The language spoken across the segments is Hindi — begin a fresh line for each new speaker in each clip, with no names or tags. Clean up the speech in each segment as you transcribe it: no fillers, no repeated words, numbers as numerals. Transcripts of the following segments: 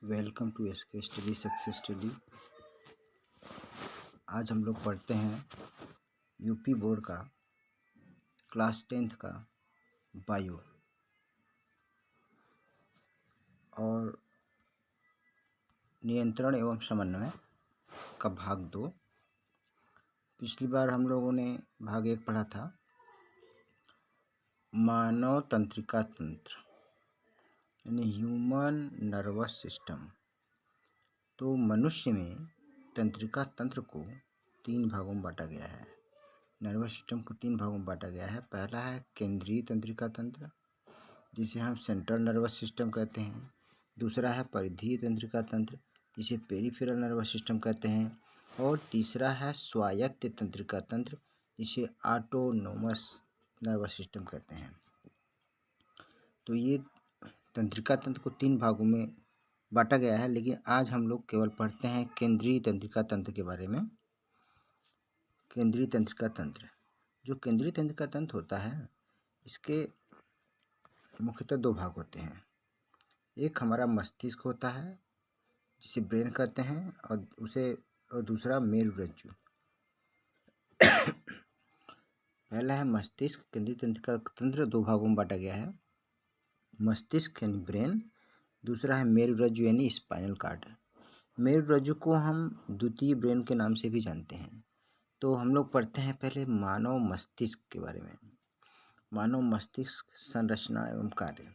Welcome to SK study success study. आज हम लोग पढ़ते हैं यूपी बोर्ड का क्लास 10th का बायो और नियंत्रण एवं समन्वय का भाग 2। पिछली बार हम लोगों ने भाग 1 पढ़ा था मानव तंत्रिका तंत्र यानी ह्यूमन नर्वस सिस्टम। तो मनुष्य में तंत्रिका तंत्र को 3 भागों में बांटा गया है। नर्वस सिस्टम को 3 भागों में बांटा गया है। पहला है केंद्रीय तंत्रिका तंत्र, जिसे हम सेंट्रल नर्वस सिस्टम कहते हैं। दूसरा है परिधीय तंत्रिका तंत्र, जिसे पेरिफेरल नर्वस सिस्टम कहते हैं। और तीसरा है स्वायत्त तंत्रिका तंत्र, जिसे ऑटोनोमस नर्वस सिस्टम कहते हैं। तो ये तंत्रिका तंत्र को 3 भागों में बांटा गया है, लेकिन आज हम लोग केवल पढ़ते हैं केंद्रीय तंत्रिका तंत्र के बारे में। केंद्रीय तंत्रिका तंत्र, जो केंद्रीय तंत्रिका तंत्र होता है, इसके मुख्यतः 2 भाग होते हैं। एक हमारा मस्तिष्क होता है, जिसे ब्रेन कहते हैं, और दूसरा मेरुरज्जु। पहला है मस्तिष्क। केंद्रीय तंत्रिका तंत्र 2 भागों में बांटा गया है, मस्तिष्क यानी ब्रेन, दूसरा है मेरुरज्जु यानी स्पाइनल कार्ड। मेरुरज्जु को हम द्वितीय ब्रेन के नाम से भी जानते हैं। तो हम लोग पढ़ते हैं पहले मानव मस्तिष्क के बारे में। मानव मस्तिष्क संरचना एवं कार्य।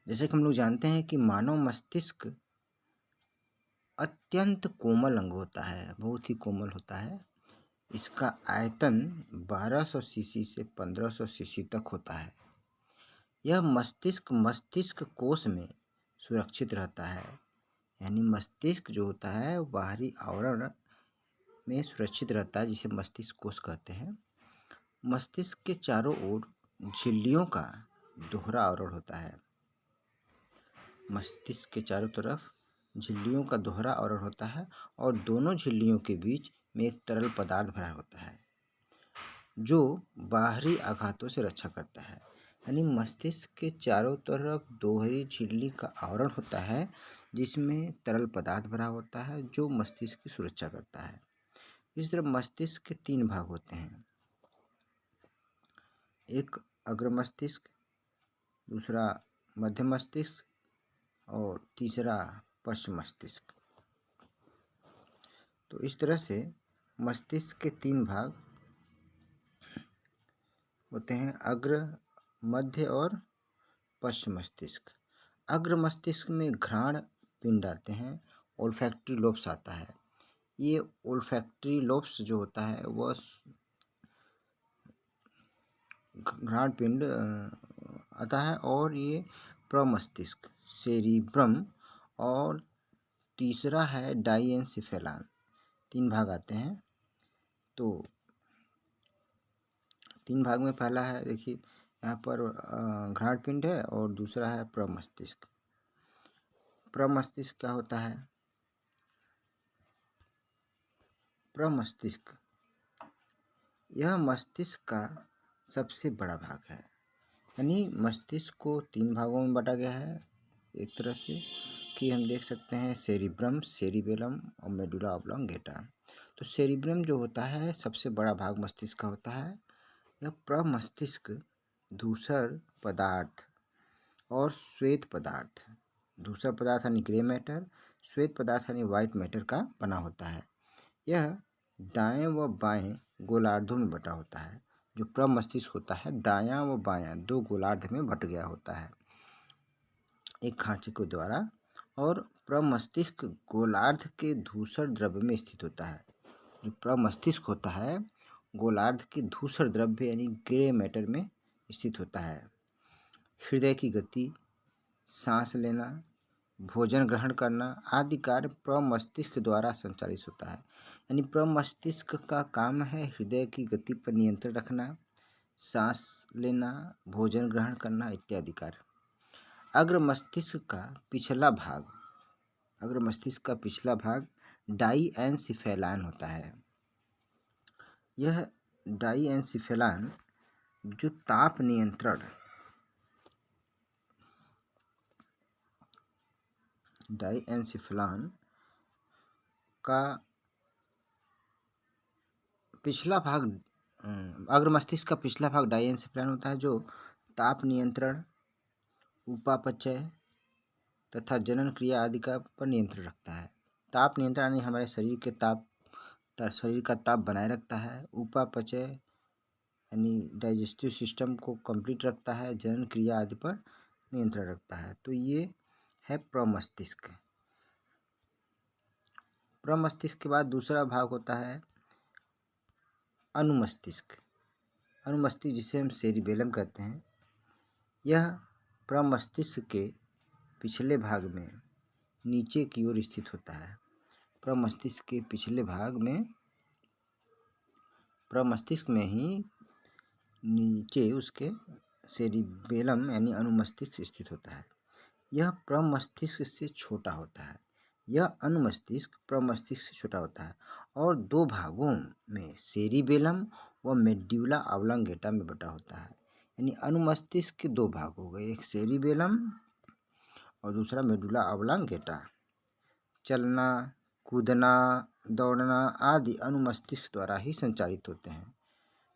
जैसे कि हम लोग जानते हैं कि मानव मस्तिष्क अत्यंत कोमल अंग होता है, बहुत ही कोमल होता है। इसका आयतन 1200 सीसी से 1500 सीसी तक होता है। यह मस्तिष्क कोश में सुरक्षित रहता है, यानी मस्तिष्क जो होता है बाहरी आवरण में सुरक्षित रहता है, जिसे मस्तिष्क कोश कहते हैं। मस्तिष्क के चारों ओर झिल्लियों का दोहरा आवरण होता है। मस्तिष्क के चारों तरफ झिल्लियों का दोहरा आवरण होता है और दोनों झिल्लियों के बीच में एक तरल पदार्थ भरा होता है, जो बाहरी आघातों से रक्षा करता है। यानी मस्तिष्क के चारों तरफ दोहरी झिल्ली का आवरण होता है, जिसमें तरल पदार्थ भरा होता है, जो मस्तिष्क की सुरक्षा करता है। इस तरह मस्तिष्क के 3 भाग होते हैं, एक अग्र मस्तिष्क, दूसरा मध्य मस्तिष्क और तीसरा पश्च मस्तिष्क। तो इस तरह से मस्तिष्क के 3 भाग होते हैं, अग्र, मध्य और पश्च मस्तिष्क। अग्र मस्तिष्क में घ्राण पिंड आते हैं, ओल्फैक्टरी लोब्स आता है। ये ओल्फैक्टरी लोब्स जो होता है वह घ्राण पिंड आता है। और ये प्रमस्तिष्क, सेरिब्रम, और तीसरा है डाइएन्सेफेलान। 3 भाग आते हैं। तो 3 भाग में पहला है, देखिए यहाँ पर घ्राण पिंड है, और दूसरा है प्रमस्तिष्क। प्रमस्तिष्क क्या होता है? प्रमस्तिष्क यह मस्तिष्क का सबसे बड़ा भाग है। यानी मस्तिष्क को 3 भागों में बांटा गया है, एक तरह से कि हम देख सकते हैं सेरिब्रम, सेरिबेलम और मेडुला ऑब्लोंगेटा। तो सेरिब्रम जो होता है सबसे बड़ा भाग मस्तिष्क का होता है। यह प्रमस्तिष्क धूसर पदार्थ और श्वेत पदार्थ, धूसर पदार्थ यानी ग्रे मैटर, श्वेत पदार्थ यानी व्हाइट मैटर का बना होता है। यह दाएं व बाएं गोलार्धों में बटा होता है। जो प्रमस्तिष्क होता है दायां व बायां 2 गोलार्ध में बट गया होता है एक खांचे के द्वारा। और प्रमस्तिष्क गोलार्ध के धूसर द्रव्य में स्थित होता है। जो प्रमस्तिष्क होता है गोलार्ध के धूसर द्रव्य यानी ग्रे मैटर में स्थित होता है। हृदय की गति, सांस लेना, भोजन ग्रहण करना आदि कार्य प्रमस्तिष्क द्वारा संचालित होता है। यानी प्रमस्तिष्क का काम है हृदय की गति पर नियंत्रण रखना, सांस लेना, भोजन ग्रहण करना इत्यादि कार्य। अग्र मस्तिष्क का पिछला भाग डाइएन्सेफेलान होता है। यह डाइएन्सेफेलान जो ताप नियंत्रण डाइएन्सेफेलॉन का पिछला भाग अग्र मस्तिष्क का पिछला भाग डाइएन्सेफेलॉन होता है, जो ताप नियंत्रण, उपापचय तथा जनन क्रिया आदि का पर नियंत्रण रखता है। ताप नियंत्रण यानी हमारे शरीर का ताप बनाए रखता है। उपापचय यानी डाइजेस्टिव सिस्टम को कंप्लीट रखता है। जनन क्रिया आदि पर नियंत्रण रखता है। तो ये है प्रमस्तिष्क। प्रमस्तिष्क के बाद दूसरा भाग होता है अनुमस्तिष्क। अनुमस्तिष्क जिसे हम सेरिबेलम कहते हैं, यह प्रमस्तिष्क के पिछले भाग में नीचे की ओर स्थित होता है। प्रमस्तिष्क के पिछले भाग में, प्रमस्तिष्क में ही नीचे उसके सेरिबेलम यानी अनुमस्तिष्क स्थित होता है। यह प्रमस्तिष्क से छोटा होता है। यह अनुमस्तिष्क प्रमस्तिष्क से छोटा होता है और दो भागों में सेरिबेलम व मेड्यूला ऑब्लांगेटा में बटा होता है। यानी अनुमस्तिष्क के दो भाग हो गए, एक सेरिबेलम और दूसरा मेडुला ऑब्लांगेटा। चलना, कूदना, दौड़ना आदि अनुमस्तिष्क द्वारा ही संचालित होते हैं।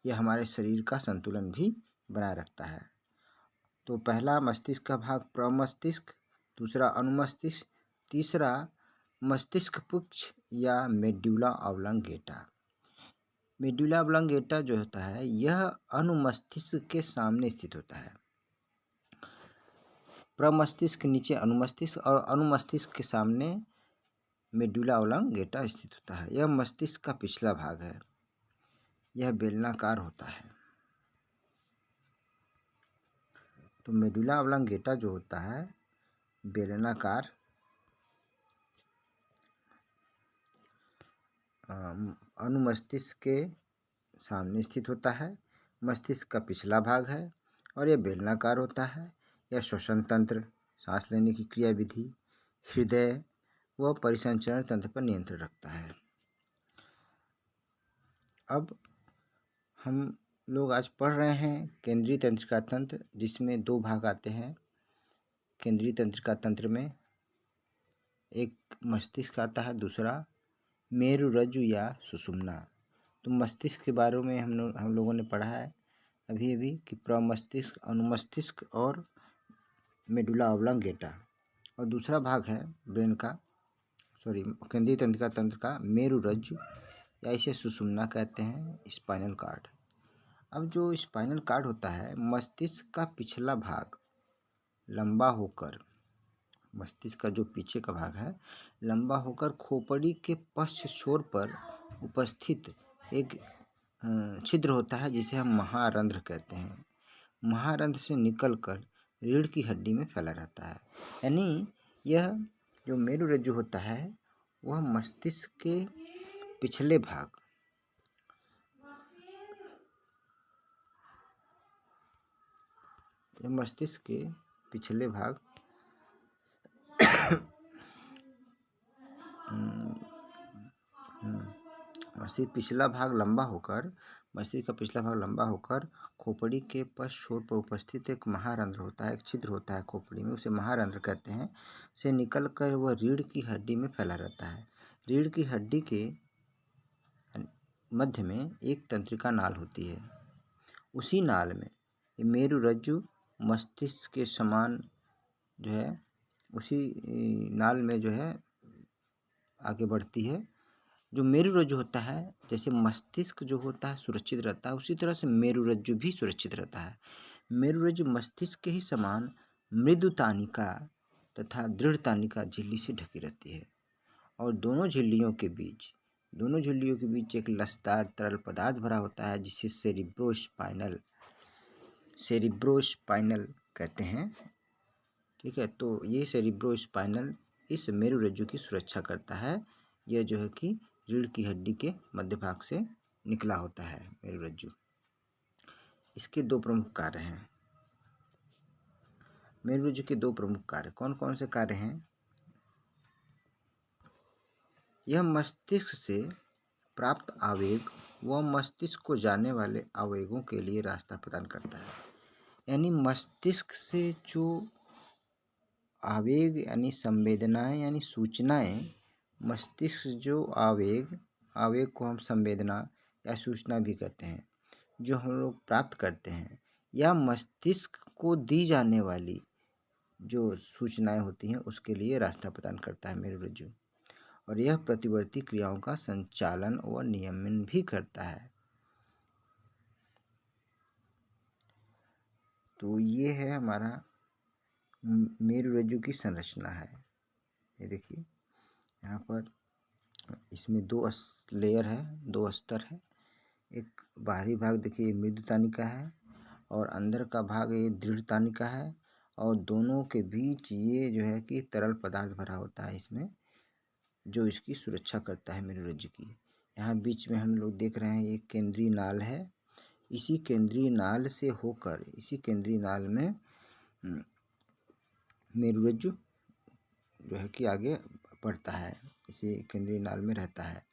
यह हमारे शरीर का संतुलन भी बनाए रखता है। तो पहला मस्तिष्क का भाग प्रमस्तिष्क, दूसरा अनुमस्तिष्क, तीसरा मस्तिष्क पुच्छ या मेड्यूला ऑब्लांगेटा। मेड्यूला ऑब्लांगेटा जो होता है, यह अनुमस्तिष्क के सामने स्थित होता है। प्रमस्तिष्क के नीचे अनुमस्तिष्क और अनुमस्तिष्क के सामने मेडुला ऑब्लांगेटा स्थित होता है। यह मस्तिष्क का पिछला भाग है। यह बेलनाकार होता है। तो मेडुला ऑब्लांगेटा जो होता है बेलनाकार अनुमस्तिष्क के सामने स्थित होता है। मस्तिष्क का पिछला भाग है और यह बेलनाकार होता है। यह श्वसन तंत्र, सांस लेने की क्रिया विधि, हृदय व परिसंचरण तंत्र पर नियंत्रण रखता है। अब हम लोग आज पढ़ रहे हैं केंद्रीय तंत्रिका तंत्र, जिसमें दो भाग आते हैं। केंद्रीय तंत्रिका तंत्र में एक मस्तिष्क आता है, दूसरा मेरुरज्जु या सुषुम्ना। तो मस्तिष्क के बारे में हम लोगों ने पढ़ा है अभी कि प्रमस्तिष्क, अनुमस्तिष्क और मेडुला ऑब्लांगेटा। और दूसरा भाग है ब्रेन का, केंद्रीय तंत्रिका तंत्र का मेरुरज्जु या इसे सुषुम्ना कहते हैं, स्पाइनल कार्ड। अब जो स्पाइनल कार्ड होता है, मस्तिष्क का पिछला भाग लंबा होकर, मस्तिष्क का जो पीछे का भाग है लंबा होकर खोपड़ी के पश्च छोर पर उपस्थित एक छिद्र होता है, जिसे हम महारंध्र कहते हैं। महारंध्र से निकलकर रीढ़ की हड्डी में फैला रहता है। यानी यह जो मेरुरज्जु होता है वह मस्तिष्क के पिछले भाग, मस्तिष्क के पिछले भाग मस्तिष्क पिछला भाग लंबा होकर, मस्तिष्क का पिछला भाग लंबा होकर खोपड़ी के पश्च छोर पर उपस्थित एक महारंध्र होता है, एक छिद्र होता है खोपड़ी में, उसे महारंध्र कहते हैं, से निकलकर वह रीढ़ की हड्डी में फैला रहता है। रीढ़ की हड्डी के मध्य में एक तंत्रिका नाल होती है। उसी नाल में मेरुरज्जु मस्तिष्क के समान जो है, उसी नाल में जो है आगे बढ़ती है। जो मेरुरज्जु होता है, जैसे मस्तिष्क जो होता है सुरक्षित रहता है, उसी तरह से मेरुरज्जु भी सुरक्षित रहता है। मेरुरज्जु मस्तिष्क के ही समान मृदु तानिका तथा दृढ़ तानिका झिल्ली से ढकी रहती है और दोनों झिल्लियों के बीच एक लसदार तरल पदार्थ भरा होता है, जिसे सेरिब्रोस्पाइनल कहते हैं। ठीक है, तो ये सेरिब्रोस्पाइनल इस मेरुरज्जु की सुरक्षा करता है। यह जो है कि रीढ़ की हड्डी के मध्य भाग से निकला होता है मेरुरज्जु। इसके दो प्रमुख कार्य हैं। मेरुरज्जु के दो प्रमुख कार्य कौन कौन से कार्य हैं? यह मस्तिष्क से प्राप्त आवेग व मस्तिष्क को जाने वाले आवेगों के लिए रास्ता प्रदान करता है। यानी मस्तिष्क से जो आवेग यानी संवेदनाएं यानी सूचनाएं, मस्तिष्क जो आवेग को हम संवेदना या सूचना भी कहते हैं, जो हम लोग प्राप्त करते हैं या मस्तिष्क को दी जाने वाली जो सूचनाएं होती हैं उसके लिए रास्ता प्रदान करता है मेरुरज्जु। और यह प्रतिवर्ती क्रियाओं का संचालन व नियमन भी करता है। तो ये है हमारा मेरुरज्जु की संरचना है। ये देखिए यहाँ पर इसमें दो लेयर है, दो स्तर है। एक बाहरी भाग देखिए मृदुतानिका है और अंदर का भाग ये दृढ़तानिका है, और दोनों के बीच ये जो है कि तरल पदार्थ भरा होता है इसमें, जो इसकी सुरक्षा करता है मेरुरज्जु की। यहाँ बीच में हम लोग देख रहे हैं एक केंद्रीय नाल है। इसी केंद्रीय नाल से होकर इसी केंद्रीय नाल में मेरुरज्जु जो है कि आगे बढ़ता है, इसी केंद्रीय नाल में रहता है।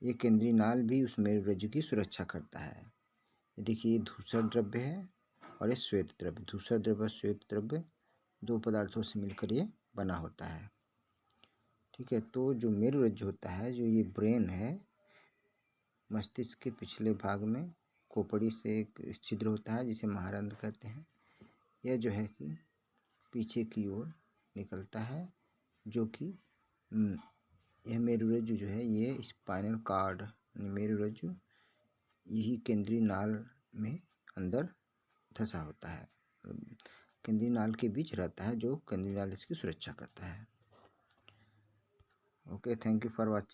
ये केंद्रीय नाल भी उस मेरुरज्जु की सुरक्षा करता है। देखिए ये धूसर द्रव्य है और ये श्वेत द्रव्य। धूसर द्रव्य और श्वेत द्रव्य दो पदार्थों से मिलकर ये बना होता है। ठीक है, तो जो मेरुरज्जु होता है, जो ये ब्रेन है, मस्तिष्क के पिछले भाग में खोपड़ी से एक छिद्र होता है जिसे महारंध्र कहते हैं। यह जो है कि पीछे की ओर निकलता है, जो कि यह मेरुरज्जु जो है ये स्पाइनल कॉर्ड मेरुरज्जु यही केंद्रीय नाल में अंदर धंसा होता है, केंद्रीय नाल के बीच रहता है, जो केंद्रीय नाल इसकी सुरक्षा करता है। Okay, thank you for watching.